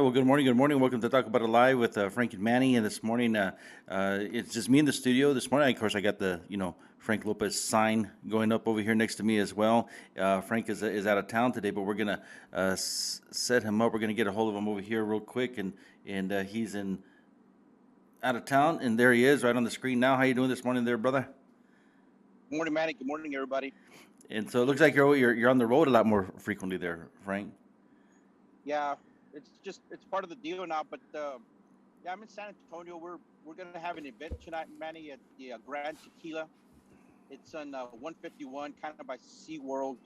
right. Well, good morning. Good morning. Welcome to Talk About It Live with Frank and Manny. And this morning, it's just me in the studio. This morning, of course, I got the Frank Lopez sign going up over here next to me as well. Frank is out of town today, but we're gonna set him up. We're gonna get a hold of him over here real quick, and he's in out of town, and there he is, right on the screen now. How you doing this morning, there, brother? Good morning, Manny. Good morning, everybody. And so it looks like you're on the road a lot more frequently there, Frank. Yeah, it's part of the deal now. But yeah, I'm in San Antonio. We're gonna have an event tonight, Manny, at the Grand Tequila. It's on 151, kind of by SeaWorld,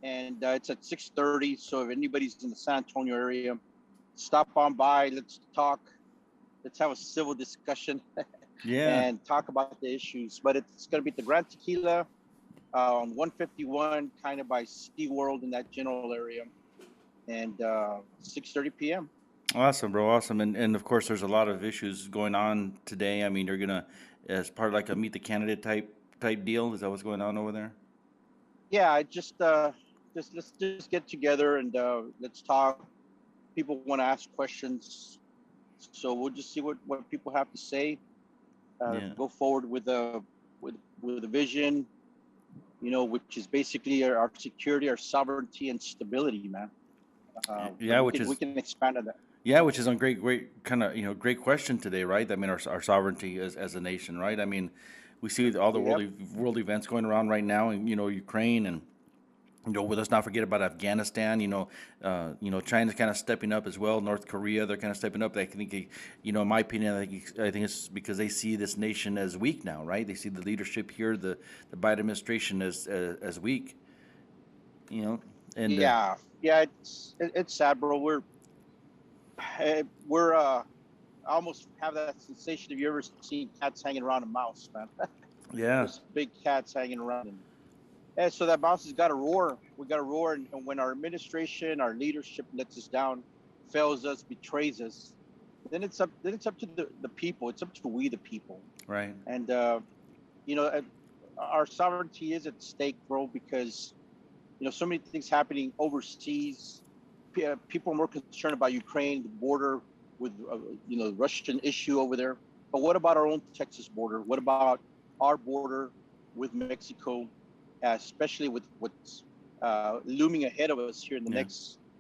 and it's at 6:30. So if anybody's in the San Antonio area, stop on by. Let's talk. Let's have a civil discussion Yeah. and talk about the issues. But it's gonna be at the Grand Tequila on 151, kind of by SeaWorld in that general area, and 6:30 p.m. Awesome, bro. Awesome. And of course, there's a lot of issues going on today. I mean, you're gonna, as part of like a meet the candidate type deal. Is that what's going on over there? Yeah, I just let's just get together and let's talk. People want to ask questions, so we'll just see what people have to say. Yeah. Go forward with a vision, which is basically our security, our sovereignty, and stability, man. But Yeah, we which can we is can expand on that. yeah, which is on great kind of great question today, right? I mean, our sovereignty as a nation, right? I mean, we see all the Yep. world events going around right now, and Ukraine and. Well, let's not forget about Afghanistan. China's kind of stepping up as well. North Korea, they're kind of stepping up. I think, in my opinion, I think it's because they see this nation as weak now, right? They see the leadership here, the Biden administration as weak, you know, and Yeah. It's sad, bro. We're I almost have that sensation. Have you ever seen cats hanging around a mouse, man? yeah, There's big cats hanging around, and so that mouse has got to roar. We got to roar, and when our administration, our leadership lets us down, fails us, betrays us, then it's up to the people. It's up to we the people, right, and you know, uh, our sovereignty is at stake, bro, because so many things happening overseas. People are more concerned about Ukraine, the border with the Russian issue over there. But what about our own Texas border? What about our border with Mexico, especially with what's looming ahead of us here in the yeah.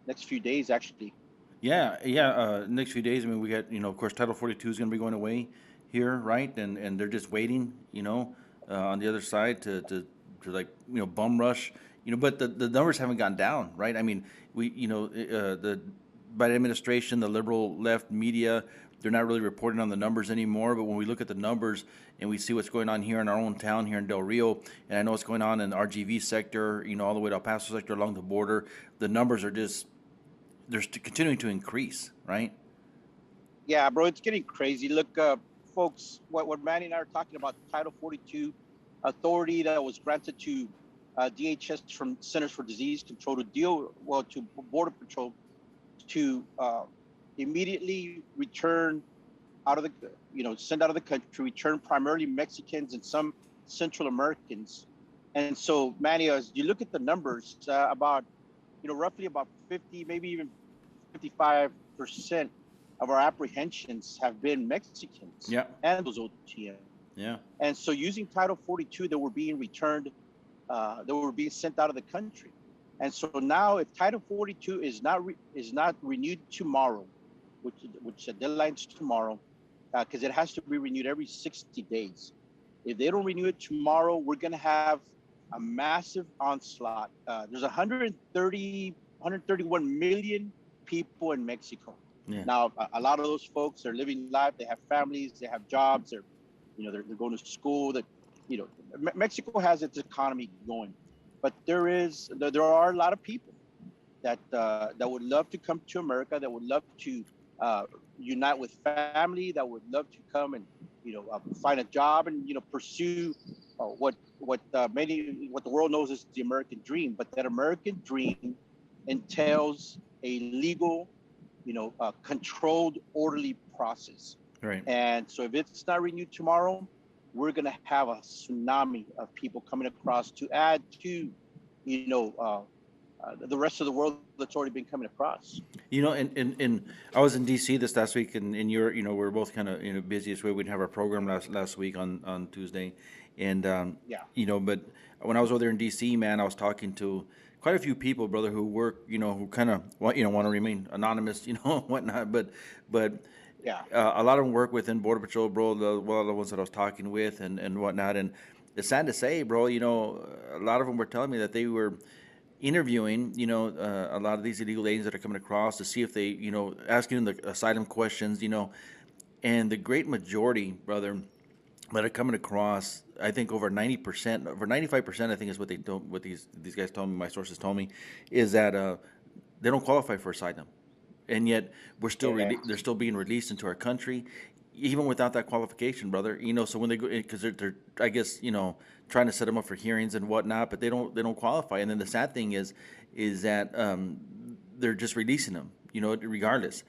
next few days? Actually, Yeah. Next few days, I mean, we got, of course, Title 42 is going to be going away here, right? And they're just waiting, on the other side to like, bum rush, but the numbers haven't gone down, right? I mean, the Biden administration, the liberal left media, they're not really reporting on the numbers anymore. But when we look at the numbers and we see what's going on here in our own town here in Del Rio, and I know what's going on in the RGV sector, all the way to El Paso sector along the border, the numbers are just they're continuing to increase, right? yeah, bro, it's getting crazy. Look, folks, what Manny and I are talking about, Title 42 authority that was granted to DHS from Centers for Disease Control to to Border Patrol to immediately return out of the, send out of the country, return primarily Mexicans and some Central Americans. And so, Manny, as you look at the numbers, about, roughly about 50, maybe even 55% of our apprehensions have been Mexicans Yeah, and those OTM. yeah, And so, using Title 42, that were being returned, that were being sent out of the country. And so now, if Title 42 is not renewed tomorrow, which the deadline's tomorrow, because it has to be renewed every 60 days. If they don't renew it tomorrow, we're going to have a massive onslaught. There's 131 million people in Mexico. yeah, Now, a lot of those folks are living life. They have families. They have jobs. They're going to school. That Mexico has its economy going, but there are a lot of people that would love to come to America, that would love to unite with family, that would love to come and find a job and pursue what the world knows as the American dream. But that American dream entails a legal, controlled, orderly process. right. And so if it's not renewed tomorrow, we're going to have a tsunami of people coming across to add to, you know, uh, the rest of the world that's already been coming across. And I was in DC this last week, and you're, we were both kind of, busy, so we didn't have our program last week on Tuesday, and Yeah, but when I was over there in DC, man, I was talking to quite a few people, brother, who work, who kind of want, want to remain anonymous, whatnot, but yeah, a lot of them work within Border Patrol, bro. Well, the ones that I was talking with and whatnot, and it's sad to say, bro. A lot of them were telling me that they were interviewing, a lot of these illegal aliens that are coming across to see if they, asking them the asylum questions, and the great majority, brother, that are coming across, I think over 90%, over 95%, I think is what they told, what these guys told me, my sources told me, is that they don't qualify for asylum, and yet yeah, they're still being released into our country, even without that qualification, brother. So when they go, because they're I guess trying to set them up for hearings and whatnot, but they don't qualify. And then the sad thing is that they're just releasing them, regardless.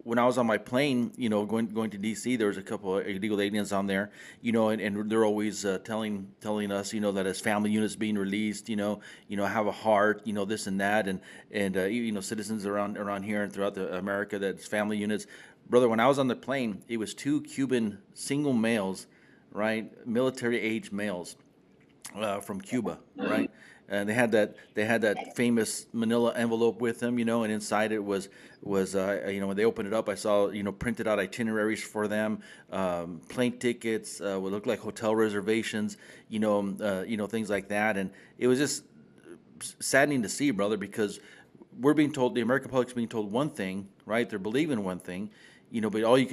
When I was on my plane, going to DC, there was a couple of illegal aliens on there, and they're always telling us, that as family units being released, have a heart, this and that, and citizens around here and throughout the America, that's family units, brother. When I was on the plane, it was two Cuban single males, right, military age males, from Cuba, right? And they had that famous Manila envelope with them, and inside it was when they opened it up, I saw printed out itineraries for them, plane tickets, what looked like hotel reservations, things like that, and it was just saddening to see, brother, because we're being told, the American public's being told one thing, right? They're believing one thing, but all you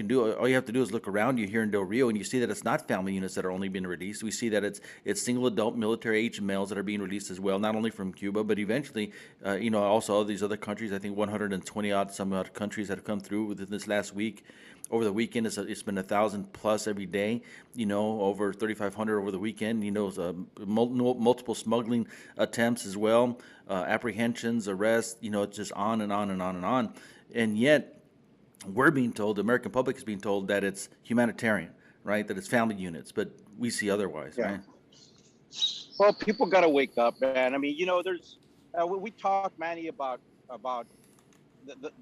have to do is look around you here in Del Rio, and you see that it's not family units that are only being released. We see that it's single adult military age males that are being released as well, not only from Cuba, but eventually, also all these other countries. I think 120 odd some odd countries that have come through within this last week. Over the weekend, it's been 1,000 plus every day. Over 3,500 over the weekend. Multiple smuggling attempts as well, apprehensions, arrests. It's just on and on and on and on. And yet, we're being told, the American public is being told that it's humanitarian, right? That it's family units, but we see otherwise, yeah. right? Well, people got to wake up, man. I mean, there's we talk, Manny, about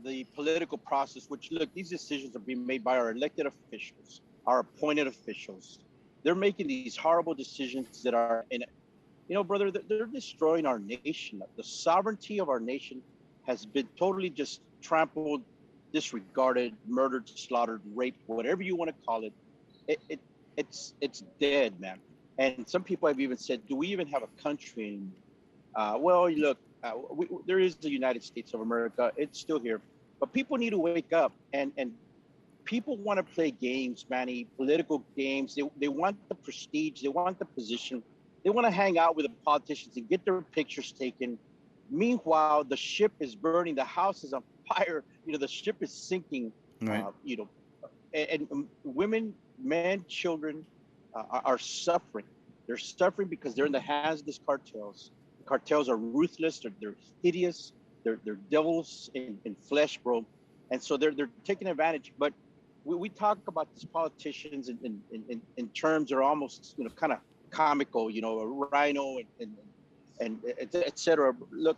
the political process. Which, look, these decisions are being made by our elected officials, our appointed officials. They're making these horrible decisions that are, and brother, they're destroying our nation. The sovereignty of our nation has been totally just trampled, disregarded, murdered, slaughtered, raped, whatever you want to call it. It it's dead, man. And some people have even said, "Do we even have a country anymore?" Well, look, there is the United States of America. It's still here, but people need to wake up, and people want to play games, Manny, political games. They want the prestige, they want the position, they want to hang out with the politicians and get their pictures taken. Meanwhile, the ship is burning, the house is on fire, the ship is sinking, Right. and women, men, children are suffering. They're suffering because they're in the hands of these cartels. The cartels are ruthless. They're hideous. They're devils in flesh, bro. And so they're taking advantage. But we talk about these politicians in terms that are almost kind of comical. A rhino and et cetera. Look,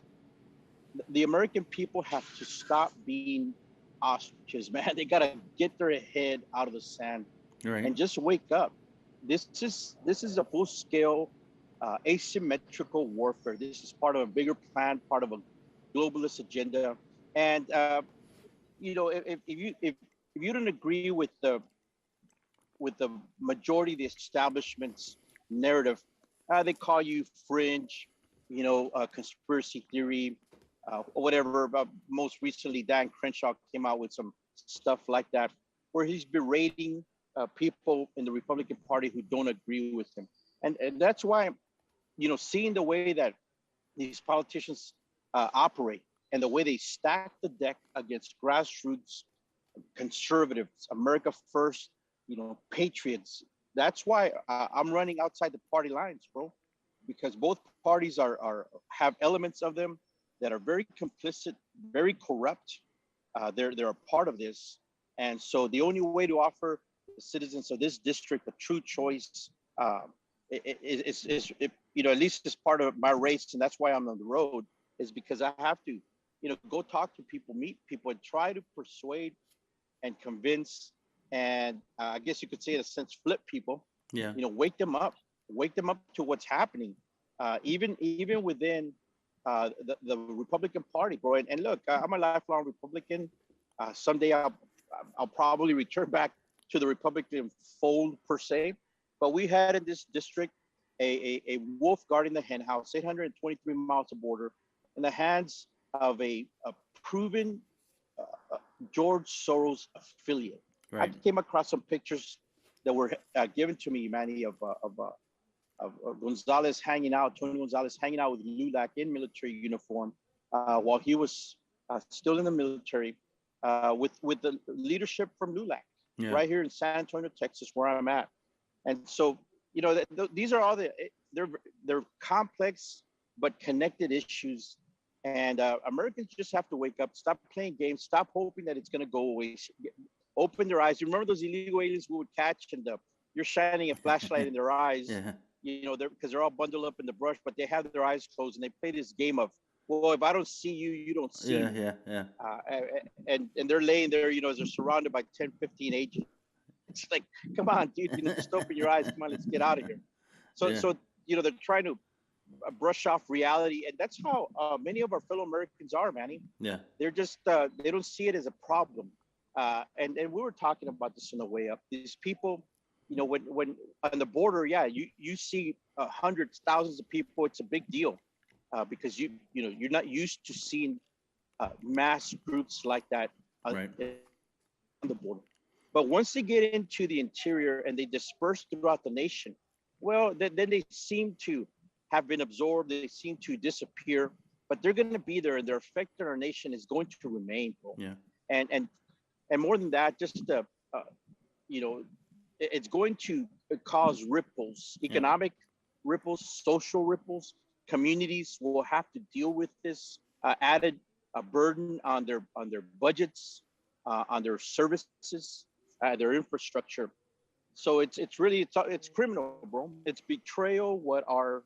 the American people have to stop being ostriches, man. They gotta get their head out of the sand Right. and just wake up. This is a full scale asymmetrical warfare. This is part of a bigger plan, part of a globalist agenda. And if you don't agree with the majority of the establishment's narrative, they call you fringe, conspiracy theory, or whatever. Most recently, Dan Crenshaw came out with some stuff like that, where he's berating people in the Republican Party who don't agree with him. And that's why, seeing the way that these politicians operate and the way they stack the deck against grassroots conservatives, America first, patriots. That's why I'm running outside the party lines, bro, because both parties are have elements of them that are very complicit, very corrupt. They're a part of this, and so the only way to offer the citizens of this district a true choice is at least as part of my race, and that's why I'm on the road. is because I have to, go talk to people, meet people, and try to persuade and convince, and I guess you could say, in a sense, flip people. Yeah. Wake them up to what's happening, even within the Republican Party, bro. And look, I'm a lifelong Republican. Someday I'll probably return back to the Republican fold per se. But we had in this district a wolf guarding the hen house, 823 miles of border, in the hands of a proven George Soros affiliate. I Right. came across some pictures that were given to me, Manny, of Gonzalez hanging out, Tony Gonzalez hanging out with Lulac in military uniform while he was still in the military with the leadership from Lulac Yeah. right here in San Antonio, Texas, where I'm at. And so, these are all they're they're complex but connected issues. And Americans just have to wake up, stop playing games, stop hoping that it's going to go away. Open their eyes. You remember those illegal aliens we would catch, and you're shining a flashlight in their eyes, Yeah. they're because they're all bundled up in the brush, but they have their eyes closed, and they play this game of, well, if I don't see you, you don't see Yeah. me. Yeah. Yeah. And they're laying there, as they're surrounded by 10, 15 agents. It's like, come on, dude, just open your eyes. Come on, let's get out of here. So, Yeah. they're trying to brush off reality, and that's how many of our fellow Americans are, Manny. Yeah. They're just they don't see it as a problem. And we were talking about this on the way up. These people, when on the border, yeah, you see hundreds, thousands of people. It's a big deal because you're not used to seeing mass groups like that on Right. the border. But once they get into the interior and they disperse throughout the nation, well, then they seem to have been absorbed. They seem to disappear, but they're going to be there, and their effect on our nation is going to remain, bro. Yeah. And and and more than that, just uh, you know, it's going to cause ripples, Yeah. economic ripples, social ripples. Communities will have to deal with this added burden on their budgets, on their services, their infrastructure. So it's criminal, bro. It's betrayal what our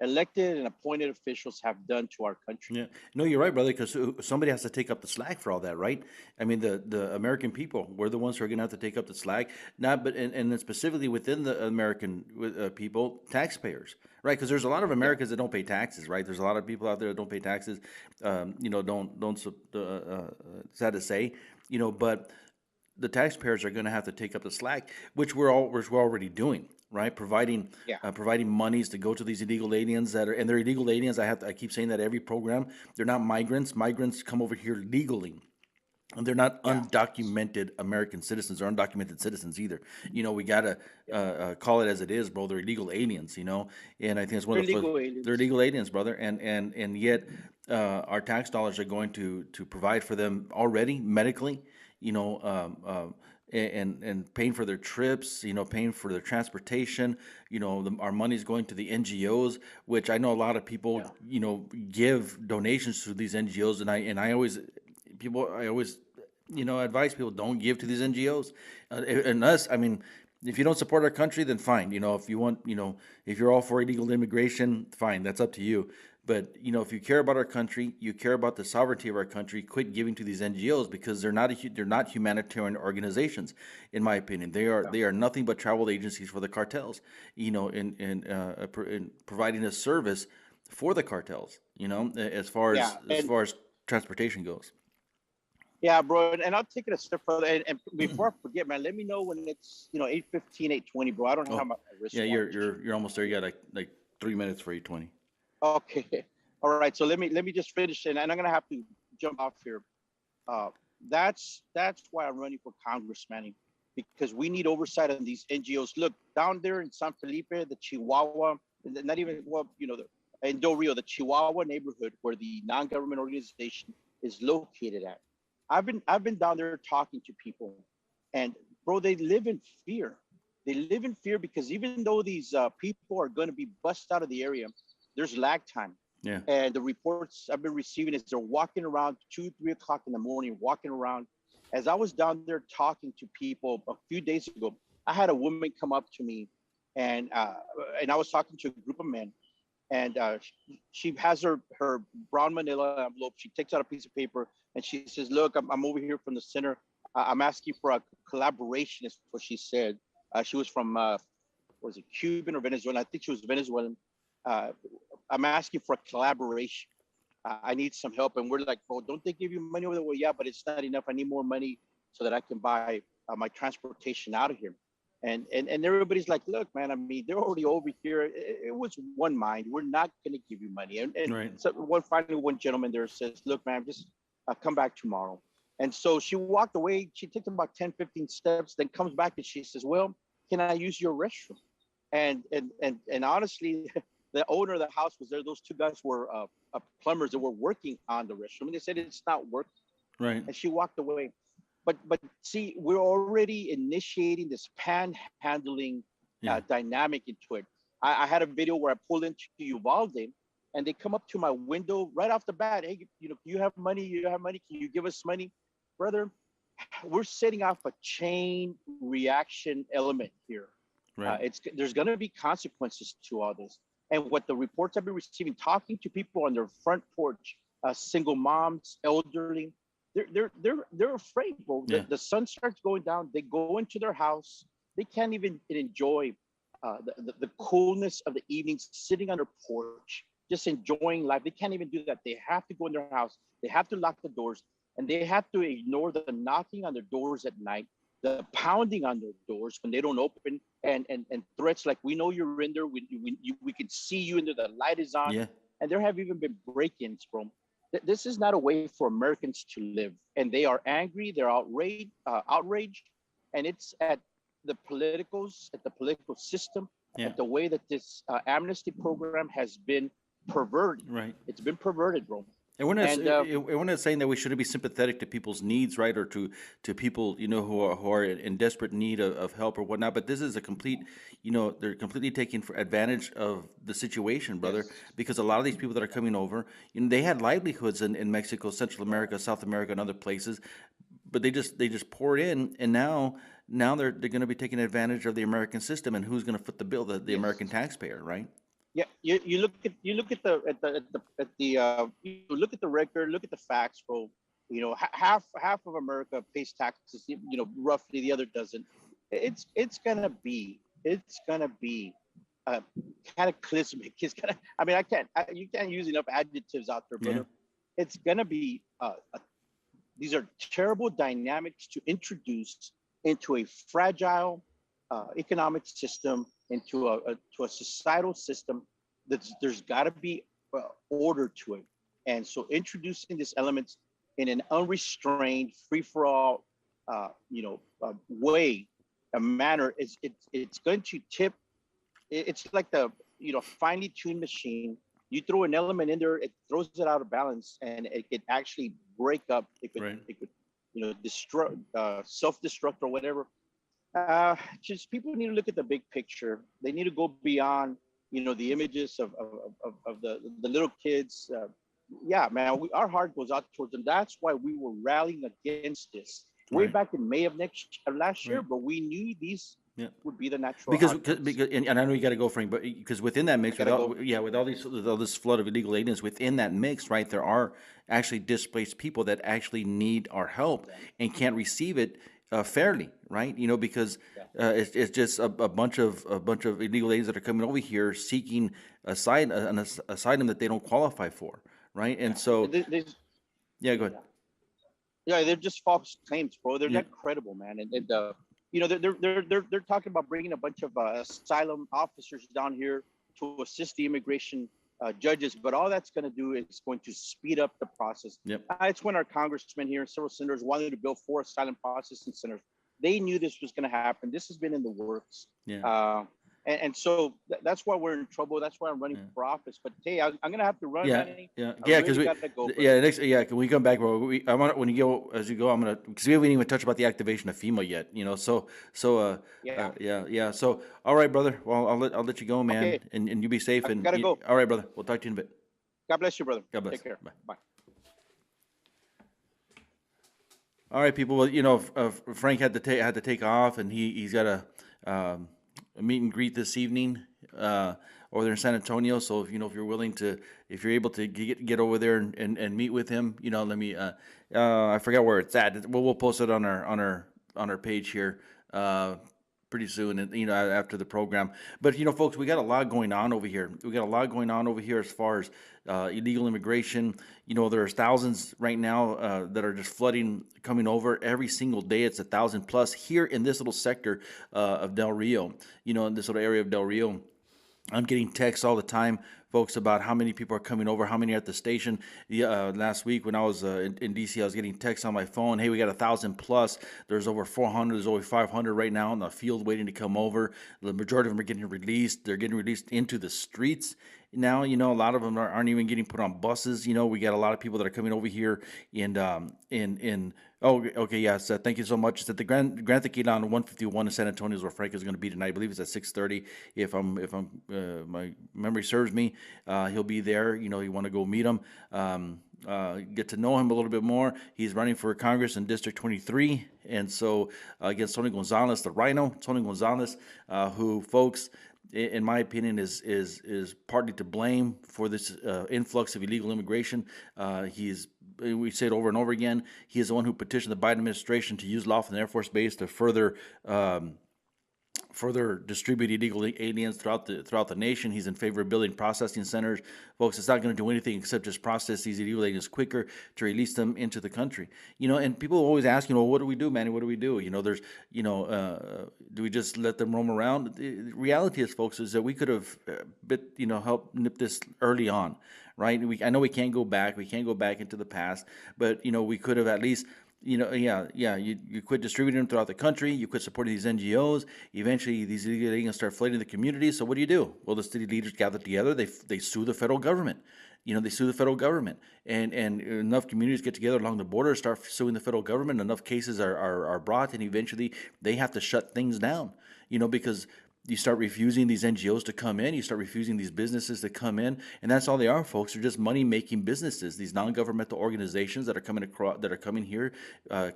elected and appointed officials have done to our country. Yeah, no, you're right, brother. Because somebody has to take up the slack for all that, right? I mean, the American people, we're the ones who are going to have to take up the slack. Not, but and then specifically within the American people, taxpayers, right? Because there's a lot of Yeah, Americans that don't pay taxes, right? There's a lot of people out there that don't pay taxes. Sad to say, but the taxpayers are going to have to take up the slack, which we're already doing, right? yeah, Providing monies to go to these illegal aliens and they're illegal aliens. I keep saying that every program. They're not migrants. Migrants come over here legally. And they're not yeah. undocumented American citizens or undocumented citizens either. We gotta call it as it is, bro. They're illegal aliens, and I think it's one They're of the legal they're aliens. illegal aliens, brother. And yet our tax dollars are going to provide for them already medically, you know, and paying for their trips, paying for their transportation. Our money's going to the NGOs, which I know a lot of people, Yeah. give donations to these NGOs, and I always advise people don't give to these NGOs. And us, I mean, if you don't support our country, then fine. If you want, if you're all for illegal immigration, fine, that's up to you. But if you care about our country, you care about the sovereignty of our country, quit giving to these NGOs because they're not humanitarian organizations, in my opinion. Yeah. They are nothing but travel agencies for the cartels. In providing a service for the cartels. Yeah. As far as transportation goes. Yeah, bro. And I'll take it a step further. And before I forget, man, let me know when it's 8:15, 8:20, bro. I don't have Oh, my yeah, wristwatch. you're almost there. You got like 3 minutes for 8:20. Okay. All right. So let me just finish, and I'm gonna have to jump off here. Uh, that's why I'm running for Congress, Manny, because we need oversight on these NGOs. Look down there in San Felipe, the Chihuahua, not even well, in Del Rio, the Chihuahua neighborhood where the non-government organization is located at. I've been down there talking to people, and bro, they live in fear. They live in fear because even though these people are going to be bussed out of the area, there's lag time. Yeah, And the reports I've been receiving is they're walking around 2, 3 o'clock in the morning, walking around. As I was down there talking to people a few days ago, I had a woman come up to me, and I was talking to a group of men, and she has her brown manila envelope. She takes out a piece of paper and she says, "Look, I'm over here from the center. I'm asking for a collaboration," is what she said. She was from was it Cuban or Venezuelan? I think she was Venezuelan. Uh, I'm asking for a collaboration. I need some help. And we're like, "Well, don't they give you money over there?" "Well, yeah, but it's not enough. I need more money so that I can buy my transportation out of here." And everybody's like, "Look, man, I mean, they're already over here. It was one mind. We're not going to give you money." And Right. so finally, one gentleman there says, "Look, man, just come back tomorrow." And so she walked away. She takes about 10, 15 steps, then comes back and she says, "Well, can I use your restroom?" And honestly, the owner of the house was there. Those two guys were plumbers that were working on the restroom, and they said it's not working. Right. And she walked away. But see, we're already initiating this panhandling Yeah. dynamic into it. I had a video where I pulled into Uvalde, and they come up to my window right off the bat. "Hey, you have money? You have money? Can you give us money, brother?" We're setting off a chain reaction element here. Right. It's There's going to be consequences to all this. And what the reports I've been receiving, talking to people on their front porch, single moms, elderly, they're afraid, bro. Yeah. The sun starts going down. They go into their house. They can't even enjoy the coolness of the evening, sitting on their porch, just enjoying life. They can't even do that. They have to go in their house. They have to lock the doors, and they have to ignore the knocking on their doors at night, the pounding on their doors when they don't open, and threats like, "We know you're in there. We can see you in there. The light is on." Yeah. And there have even been break-ins, bro. This is not a way for Americans to live, and they are angry. They're outraged, and it's at the political system, Yeah. at the way that this amnesty program has been perverted. Right. It's been perverted, bro. And And we're not saying that we shouldn't be sympathetic to people's needs, right, or to people, who are in desperate need of help or whatnot. But this is a complete, they're completely taking advantage of the situation, brother, yes, because a lot of these people that are coming over, they had livelihoods in Mexico, Central America, South America, and other places, but they just poured in, and now they're going to be taking advantage of the American system, and who's going to foot the bill? The yes. American taxpayer, right? Yeah, you look at the record, look at the facts, bro. Half of America pays taxes. Roughly the other doesn't. It's gonna be uh, cataclysmic. It's gonna. I mean, you can't use enough adjectives out there, Yeah. brother. It's gonna be. These are terrible dynamics to introduce into a fragile economic system, into a societal system. There's got to be order to it. And so introducing these elements in an unrestrained, free for all, way, a manner, it's going to tip. It's like the finely tuned machine. You throw an element in there, it throws it out of balance, and it could actually break up. Right. It could destroy, self-destruct or whatever. Just people need to look at the big picture. They need to go beyond, the images of the little kids. Yeah, man, our heart goes out towards them. That's why we were rallying against this way Right. back in May of last year. Right. But we knew these Yeah. would be the natural Because, outcomes. and I know you got to go, Frank, but because within that I mix, gotta go. with all this flood of illegal aliens within that mix, right, there are actually displaced people that actually need our help Yeah, and can't receive it fairly, right? Because yeah, it's just a bunch of illegal aliens that are coming over here seeking asylum that they don't qualify for, right? And yeah. so, yeah, go ahead. Yeah. Yeah, they're just false claims, bro. They're Yeah, not credible, man. They're talking about bringing a bunch of asylum officers down here to assist the immigration judges, but all that's going to do is going to speed up the process. yep, It's when our congressmen here and several senators wanted to build 4 asylum processing centers. They knew this was going to happen. This has been in the works. yeah. And so that's why we're in trouble. That's why I'm running Yeah. for office. But hey, I'm going to have to run, Yeah, Manny. yeah, I yeah. really Because got to go, brother. yeah, can we come back, bro? I want when you go as you go. I'm gonna because we haven't even touched about the activation of FEMA yet. Yeah. yeah. So, all right, brother. Well, I'll let you go, man, Okay. and you be safe. I And got to go. all right, brother. We'll talk to you in a bit. God bless you, brother. God bless. Take care. Bye. Bye. All right, people. Well, Frank had to take off, and he's got a meet and greet this evening. over there in San Antonio. So if you're willing to, if you're able to get over there and meet with him, let me. I forgot where it's at. We'll post it on our page here. Pretty soon, and after the program. But folks, we got a lot going on over here. We got a lot going on over here as far as illegal immigration. There's thousands right now that are just flooding, coming over every single day. It's 1,000 plus here in this little sector of Del Rio. In this little area of Del Rio. I'm getting texts all the time, folks, about how many people are coming over, how many are at the station. Last week when I was in DC, I was getting texts on my phone. Hey, we got 1,000 plus. There's over 400. There's over 500 right now in the field waiting to come over. The majority of them are getting released. They're getting released into the streets. Now, a lot of them aren't even getting put on buses. We got a lot of people that are coming over here in oh, okay, yes. Thank you so much. It's at the Grand Tequila on 151 in San Antonio is where Frank is going to be tonight. I believe it's at 6:30. If my memory serves me, he'll be there. You want to go meet him, get to know him a little bit more. He's running for Congress in District 23, and so against Tony Gonzalez, the Rhino, Tony Gonzalez, who, folks, in my opinion, is partly to blame for this influx of illegal immigration. We say it over and over again. He is the one who petitioned the Biden administration to use Laughlin Air Force Base to further distribute illegal aliens throughout the nation. He's in favor of building processing centers. Folks, it's not going to do anything except just process these illegal aliens quicker to release them into the country. And people always ask, what do we do, Manny? What do we do? Do we just let them roam around? The reality is, folks, is that we could have helped nip this early on, right? I know we can't go back. We can't go back into the past, but we could have at least you quit distributing them throughout the country. You quit supporting these NGOs. Eventually, these illegal aliens start flooding the community. So what do? Well, the city leaders gather together. They sue the federal government. They sue the federal government, and enough communities get together along the border, start suing the federal government. Enough cases are brought, and eventually they have to shut things down. Because you start refusing these NGOs to come in, you start refusing these businesses to come in, and that's all they are, folks. They're just money-making businesses. These non-governmental organizations that are coming here,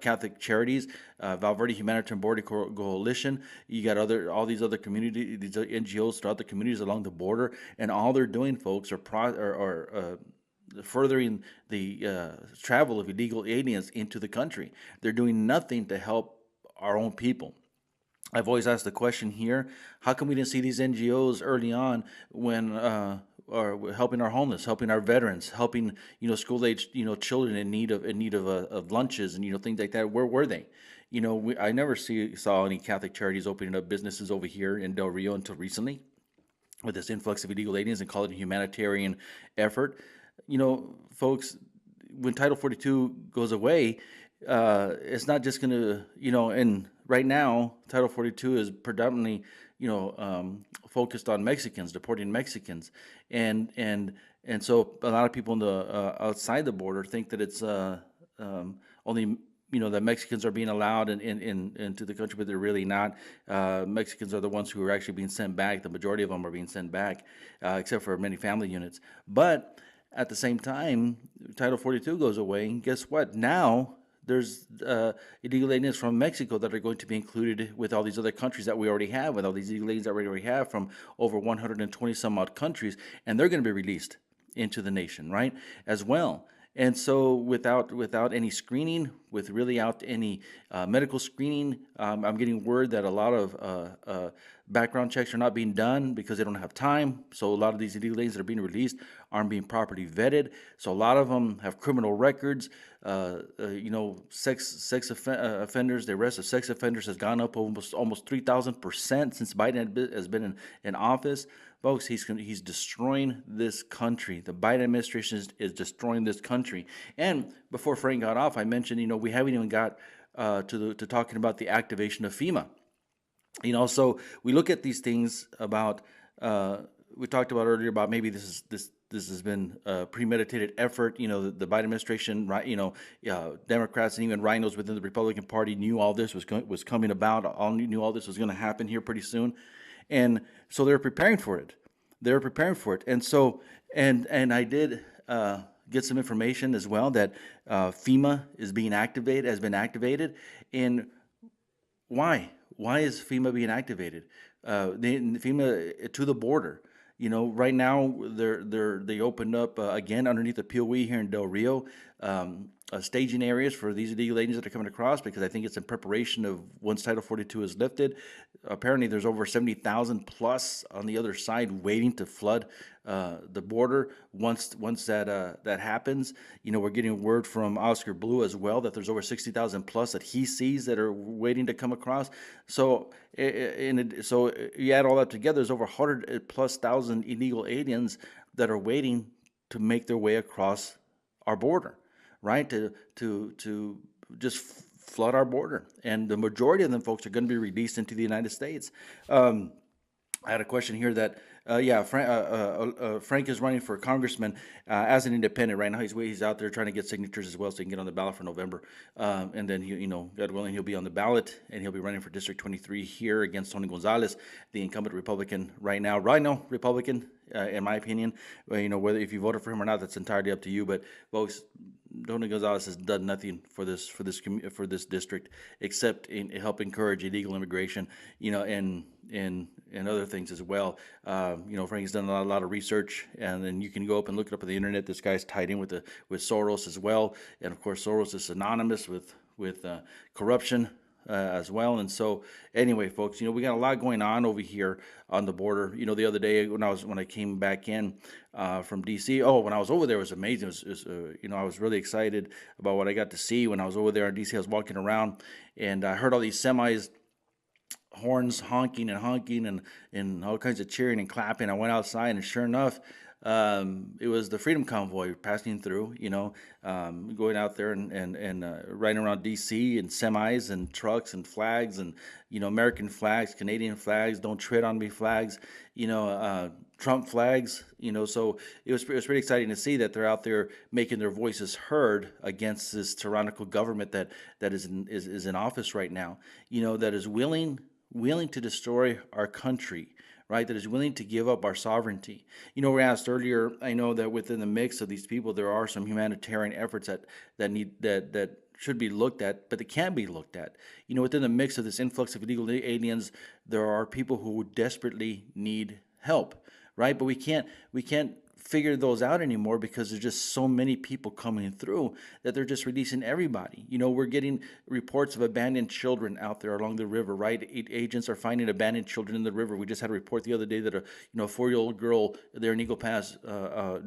Catholic Charities, Valverde Humanitarian Border Coalition. You got all these other community, these NGOs throughout the communities along the border, and all they're doing, folks, are furthering the travel of illegal aliens into the country. They're doing nothing to help our own people. I've always asked the question here: how come we didn't see these NGOs early on when or helping our homeless, helping our veterans, helping school-aged children in need of lunches and things like that? Where were they? I never saw any Catholic Charities opening up businesses over here in Del Rio until recently, with this influx of illegal aliens, and call it a humanitarian effort. Folks, when Title 42 goes away, it's not just going to, and right now, Title 42 is predominantly, focused on Mexicans, deporting Mexicans, and so a lot of people in the outside the border think that it's only that Mexicans are being allowed into the country, but they're really not. Mexicans are the ones who are actually being sent back. The majority of them are being sent back, except for many family units. But at the same time, Title 42 goes away, and guess what? Now there's illegal aliens from Mexico that are going to be included with all these other countries that we already have, with all these illegal aliens that we already have from over 120 some odd countries, and they're going to be released into the nation, right, as well. And so without any screening, without any medical screening, I'm getting word that a lot of background checks are not being done because they don't have time. So a lot of these illegal aliens that are being released aren't being properly vetted. So a lot of them have criminal records. Sex offenders, the arrest of sex offenders has gone up almost 3,000% since Biden has been in office. Folks, he's destroying this country. The Biden administration is destroying this country. And before Frank got off, I mentioned, we haven't even got to talking about the activation of FEMA. So we look at these things about. We talked about earlier about maybe this has been a premeditated effort. The Biden administration, right? Democrats and even rhinos within the Republican Party knew all this was coming about. All knew all this was going to happen here pretty soon. And so they're preparing for it. And so, and I did get some information as well that FEMA has been activated. And why? Why is FEMA being activated? FEMA to the border. Right now they opened up again underneath the POE here in Del Rio, staging areas for these illegal aliens that are coming across, because I think it's in preparation of once Title 42 is lifted. Apparently, there's over 70,000 plus on the other side waiting to flood the border. Once that happens, we're getting word from Oscar Blue as well that there's over 60,000 plus that he sees that are waiting to come across. So, so you add all that together, there's over 100 plus thousand illegal aliens that are waiting to make their way across our border, right? To just flood our border, and the majority of them folks are going to be released into the United States. I had a question here that, yeah, Frank is running for congressman as an independent right now. He's out there trying to get signatures as well, so he can get on the ballot for November. And then God willing, he'll be on the ballot, and he'll be running for District 23 here against Tony Gonzalez, the incumbent Republican right now. Rhino Republican, in my opinion. Whether if you voted for him or not, that's entirely up to you. But folks, Tony Gonzalez has done nothing for this district except help encourage illegal immigration, and other things as well. Frank's done a lot of research, and then you can go up and look it up on the internet. This guy's tied in with Soros as well, and of course Soros is synonymous with corruption as well. And so, anyway, folks, we got a lot going on over here on the border. The other day when I came back in from DC, when I was over there, it was amazing. I was really excited about what I got to see when I was over there in DC. I was walking around, and I heard all these semis, horns honking and all kinds of cheering and clapping. I went outside, and sure enough, it was the Freedom Convoy passing through, going out there and riding around DC in semis and trucks and flags and, American flags, Canadian flags, don't tread on me flags, Trump flags, so it was pretty exciting to see that they're out there making their voices heard against this tyrannical government that is in office right now, that is willing to destroy our country, right? That is willing to give up our sovereignty. We asked earlier, I know that within the mix of these people, there are some humanitarian efforts that should be looked at, but they can be looked at. Within the mix of this influx of illegal aliens, there are people who desperately need help, right? But we can't figure those out anymore because there's just so many people coming through that they're just releasing everybody. We're getting reports of abandoned children out there along the river, right? Agents are finding abandoned children in the river. We just had a report the other day that a 4-year-old girl there in Eagle Pass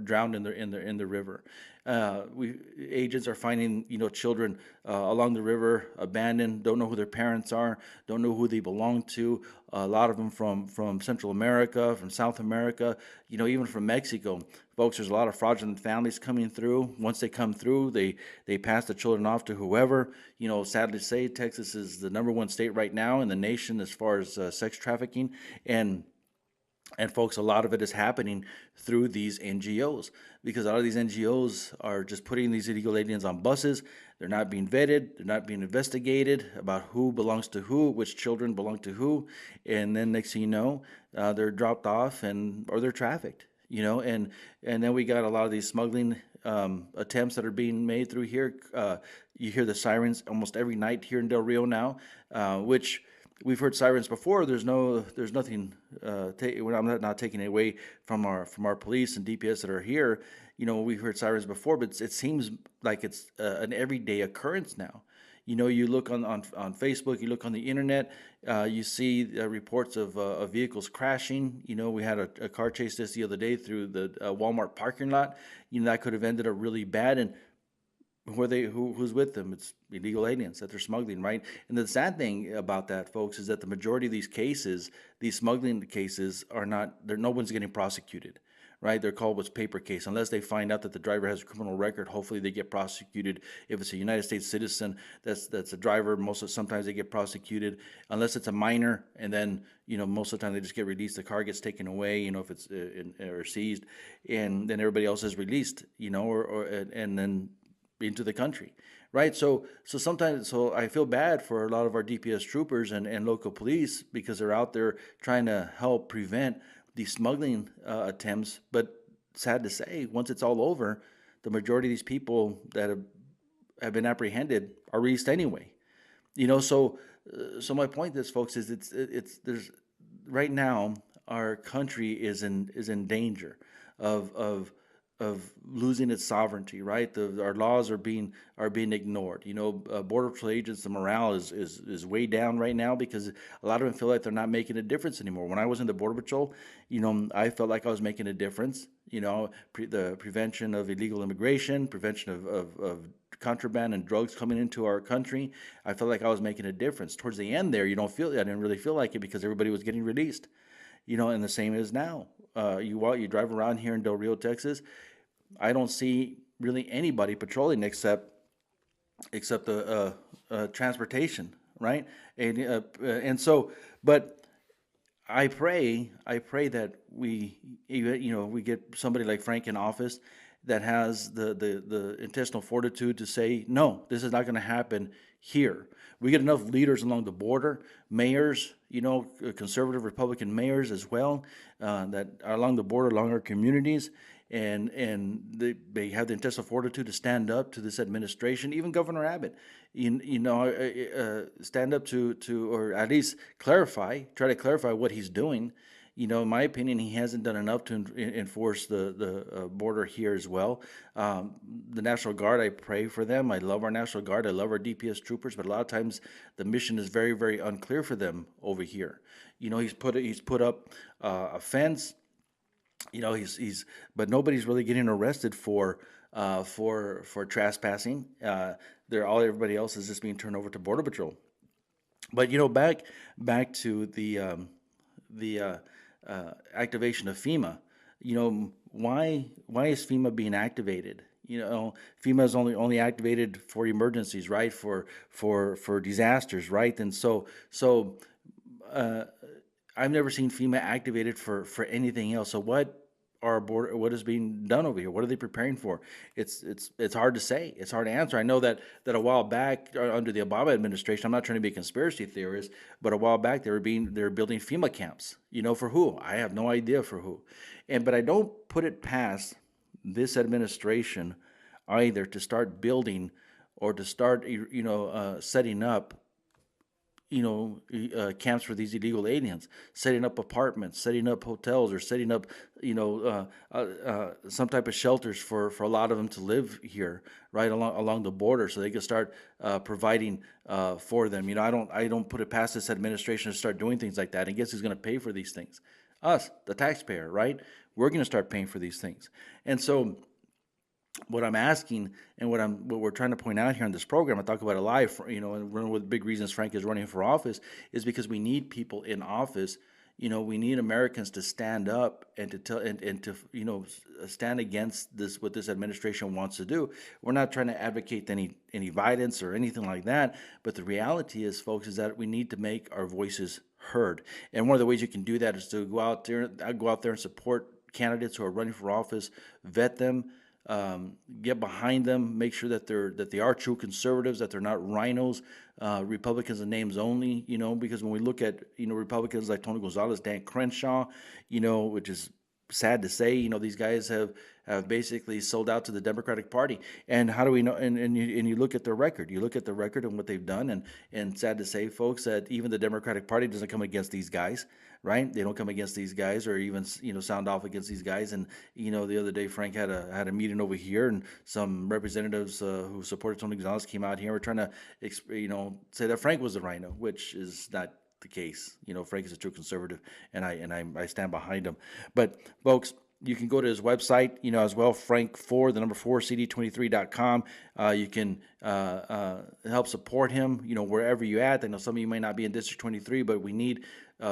drowned in the river. Agents are finding children along the river abandoned, don't know who their parents are, don't know who they belong to. A lot of them from Central America, from South America, even from Mexico. Folks, there's a lot of fraudulent families coming through. Once they come through, they pass the children off to whoever. Sadly to say, Texas is the #1 state right now in the nation as far as sex trafficking. And folks, a lot of it is happening through these NGOs, because a lot of these NGOs are just putting these illegal aliens on buses. They're not being vetted. They're not being investigated about who belongs to who, which children belong to who. And then next thing you know, they're dropped off or they're trafficked, and then we got a lot of these smuggling attempts that are being made through here. You hear the sirens almost every night here in Del Rio now, which we've heard sirens before. There's nothing. I'm not taking it away from our police and DPS that are here. We've heard sirens before, but it seems like it's an everyday occurrence now. You look on Facebook, you look on the internet, you see reports of vehicles crashing. We had a car chase this the other day through the Walmart parking lot. That could have ended up really bad. And who's with them? It's illegal aliens that they're smuggling, right? And the sad thing about that, folks, is that the majority of these cases, these smuggling cases, no one's getting prosecuted, right? They're called what's paper case. Unless they find out that the driver has a criminal record, hopefully they get prosecuted. If it's a United States citizen, that's a driver. Sometimes they get prosecuted. Unless it's a minor, and then most of the time they just get released. The car gets taken away, if it's or seized, and then everybody else is released, and then into the country, right? So I feel bad for a lot of our DPS troopers and local police, because they're out there trying to help prevent these smuggling attempts. But sad to say, once it's all over, the majority of these people that have been apprehended are released anyway. So my point is, folks, is it's there's right now our country is in danger of losing its sovereignty, right? Our laws are being ignored. Border Patrol agents, the morale is way down right now because a lot of them feel like they're not making a difference anymore. When I was in the Border Patrol, I felt like I was making a difference. The prevention of illegal immigration, prevention of contraband and drugs coming into our country. I felt like I was making a difference. Towards the end there, I didn't really feel like it because everybody was getting released. And the same is now. You drive around here in Del Rio, Texas. I don't see really anybody patrolling except the transportation, right? And so, but I pray that we get somebody like Frank in office that has the intestinal fortitude to say, no, this is not going to happen here. We get enough leaders along the border, mayors, conservative Republican mayors as well, that are along the border, along our communities, and they have the intestinal fortitude to stand up to this administration. Even Governor Abbott, stand up to or at least try to clarify what he's doing. In my opinion, he hasn't done enough to enforce the border here as well. The National Guard, I pray for them. I love our National Guard. I love our DPS troopers, but a lot of times the mission is very, very unclear for them over here. He's put up a fence. But nobody's really getting arrested for trespassing. Everybody else is just being turned over to Border Patrol. But back to the activation of FEMA. Why is FEMA being activated? FEMA is only activated for emergencies, right? For disasters, right? And so I've never seen FEMA activated for anything else. So what is being done over here? What are they preparing for? It's hard to say. It's hard to answer. I know that a while back under the Obama administration, I'm not trying to be a conspiracy theorist, but a while back they were building FEMA camps. For who? I have no idea for who. But I don't put it past this administration either to start building or to start setting up camps for these illegal aliens, setting up apartments, setting up hotels, or setting up, some type of shelters for a lot of them to live here, right along the border, so they can start providing for them. I don't put it past this administration to start doing things like that. And guess who's going to pay for these things? Us, the taxpayer, right? We're going to start paying for these things, and so what I'm asking and what we're trying to point out here on this program, I talk about it live, and one of the big reasons Frank is running for office is because we need people in office. We need Americans to stand up and to tell and to stand against what this administration wants to do. We're not trying to advocate any violence or anything like that, but the reality is, folks, is that we need to make our voices heard. And one of the ways you can do that is to go out there and support candidates who are running for office, vet them, get behind them, make sure that they are true conservatives, that they're not rhinos, Republicans in names only. Because when we look at Republicans like Tony Gonzalez, Dan Crenshaw, which is sad to say, these guys have basically sold out to the Democratic Party. And how do we know? And you look at their record. You look at the record and what they've done, and sad to say, folks, that even the Democratic Party doesn't come against these guys, right? They don't come against these guys or even sound off against these guys. And the other day Frank had a meeting over here, and some representatives who supported Tony Gonzalez came out here and were trying to say that Frank was the rhino, which is not the case. Frank is a true conservative, and I stand behind him. But folks, you can go to his website, as well, Frank4, the number 4, CD23.com. You can help support him, wherever you're at. I know some of you may not be in District 23, but we need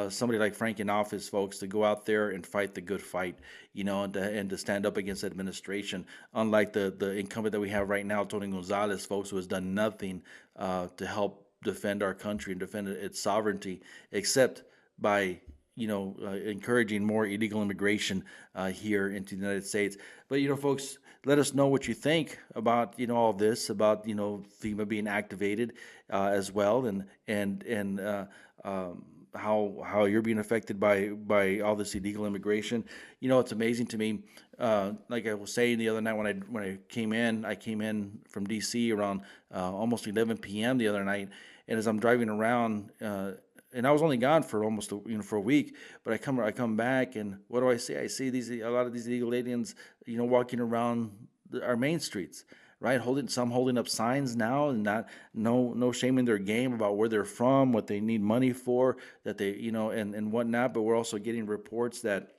somebody like Frank in office, folks, to go out there and fight the good fight, and to stand up against administration. Unlike the incumbent that we have right now, Tony Gonzalez, folks, who has done nothing to help defend our country and defend its sovereignty, except by encouraging more illegal immigration here into the United States. But folks, let us know what you think about all this, about FEMA being activated as well, and how you're being affected by all this illegal immigration. It's amazing to me. Like I was saying the other night when I came in from DC around almost 11 p.m. the other night, and as I'm driving around and I was only gone for almost for a week, but I come back, and what do I see? I see a lot of these illegal aliens, walking around our main streets, right? Holding up signs now, and not no shame in their game about where they're from, what they need money for, that they and whatnot. But we're also getting reports that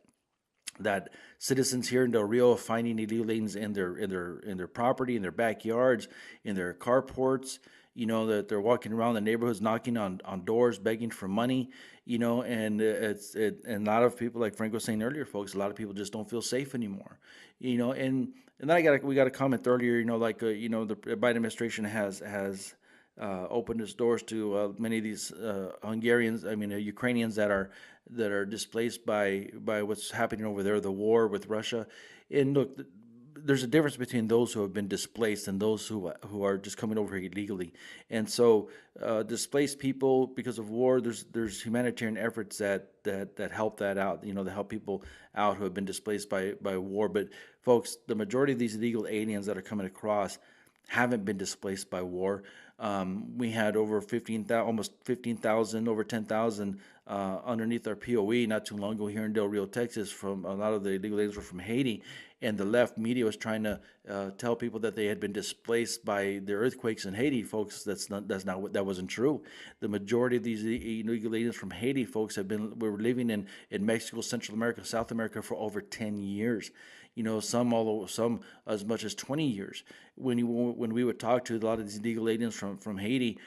citizens here in Del Rio are finding illegal aliens in their property, in their backyards, in their carports. That they're walking around the neighborhoods, knocking on doors, begging for money. And and a lot of people, like Frank was saying earlier, folks, a lot of people just don't feel safe anymore. And then we got a comment earlier. The Biden administration has opened its doors to many of these Hungarians, Ukrainians that are displaced by what's happening over there, the war with Russia. And look, there's a difference between those who have been displaced and those who are just coming over here illegally. And so, displaced people because of war, there's humanitarian efforts that help that out. That help people out who have been displaced by war. But folks, the majority of these illegal aliens that are coming across haven't been displaced by war. We had over 15,000, almost 15,000, over 10,000 underneath our POE not too long ago here in Del Rio, Texas. From a lot of the illegal aliens were from Haiti, and the left media was trying to tell people that they had been displaced by the earthquakes in Haiti. Folks, that wasn't true. The majority of these illegal aliens from Haiti, folks, were living in Mexico, Central America, South America for over 10 years. Some as much as 20 years. When we would talk to a lot of these illegal aliens from Haiti,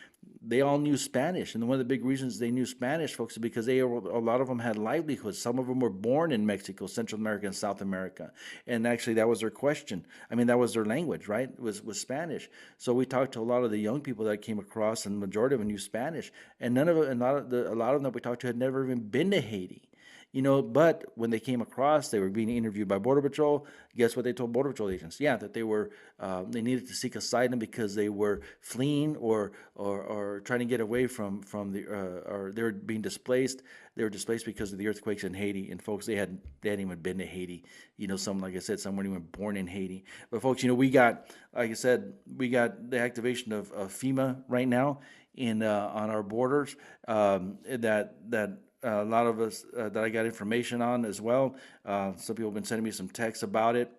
they all knew Spanish, and one of the big reasons they knew Spanish, folks, is because a lot of them had livelihoods. Some of them were born in Mexico, Central America, and South America, and actually that was their question. That was their language, right? Was Spanish. So we talked to a lot of the young people that came across, and the majority of them knew Spanish, and a lot of them that we talked to had never even been to Haiti. But when they came across, they were being interviewed by Border Patrol. Guess what they told Border Patrol agents? Yeah, that they needed to seek asylum because they were fleeing or trying to get away from or they were being displaced. They were displaced because of the earthquakes in Haiti. And folks, they hadn't even been to Haiti. Some, like I said, some weren't even born in Haiti. But folks, we got, like I said, we got the activation of FEMA right now on our borders. That a lot of us that I got information on as well. Some people have been sending me some texts about it,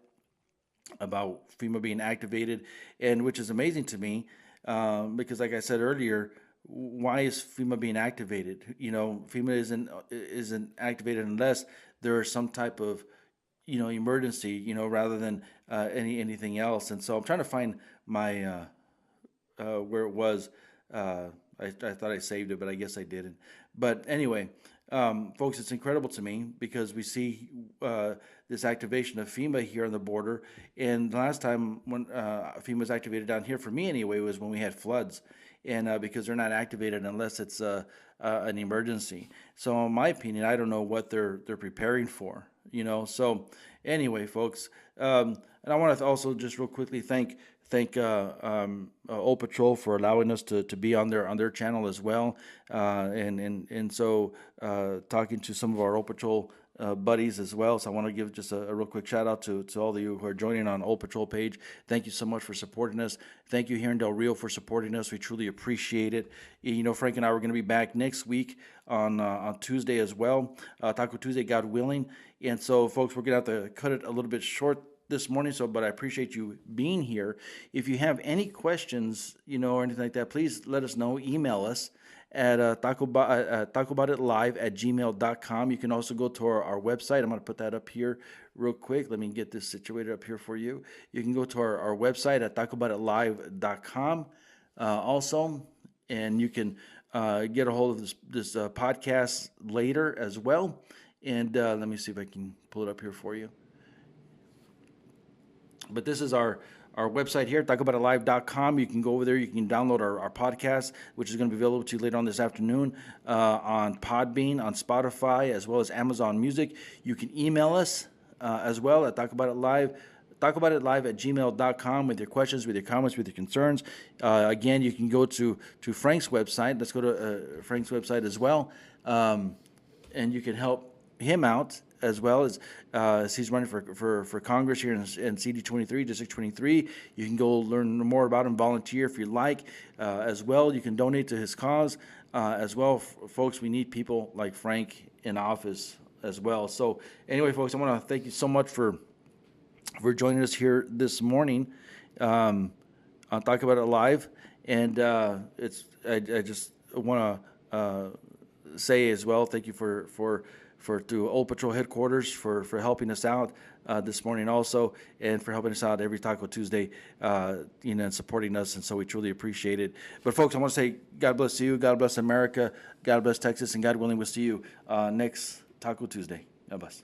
about FEMA being activated, and which is amazing to me because, like I said earlier, why is FEMA being activated? FEMA isn't activated unless there is some type of emergency, rather than anything else. And so I'm trying to find my where it was. I thought I saved it, but I guess I didn't. But anyway, folks, it's incredible to me because we see this activation of FEMA here on the border. And the last time when FEMA was activated down here, for me anyway, was when we had floods. And because they're not activated unless it's an emergency. So in my opinion, I don't know what they're preparing for. So anyway, folks, and I want to also just real quickly thank Old Patrol for allowing us to be on their channel as well, and so talking to some of our Old Patrol buddies as well. So I want to give just a real quick shout out to all of you who are joining on Old Patrol page. Thank you so much for supporting us. Thank you here in Del Rio for supporting us. We truly appreciate it. Frank and I were going to be back next week on Tuesday as well, Taco Tuesday, God willing. And so, folks, we're going to have to cut it a little bit short this morning, but I appreciate you being here. If you have any questions, or anything like that, please let us know. Email us at tacoboutitlive@gmail.com. You can also go to our website. I'm going to put that up here real quick. Let me get this situated up here for you. You can go to our website at tacoboutitlive.com also, and you can get a hold of this podcast later as well. And let me see if I can pull it up here for you. But this is our website here, tacoboutitlive.com. You can go over there. You can download our podcast, which is going to be available to you later on this afternoon on Podbean, on Spotify, as well as Amazon Music. You can email us as well at tacoboutitlive@gmail.com with your questions, with your comments, with your concerns. Again, you can go to Frank's website. Let's go to Frank's website as well, and you can help him out as well as he's running for Congress here in CD 23, District 23. You can go learn more about him, volunteer if you like. As well, you can donate to his cause. As well, folks, we need people like Frank in office as well. So anyway, folks, I want to thank you so much for joining us here this morning on Talk About It Live. And I just want to say as well, thank you for to Old Patrol headquarters for helping us out this morning also, and for helping us out every Taco Tuesday, and supporting us. And so we truly appreciate it. But folks, I want to say God bless you, God bless America, God bless Texas, and God willing, we'll see you next Taco Tuesday. God bless.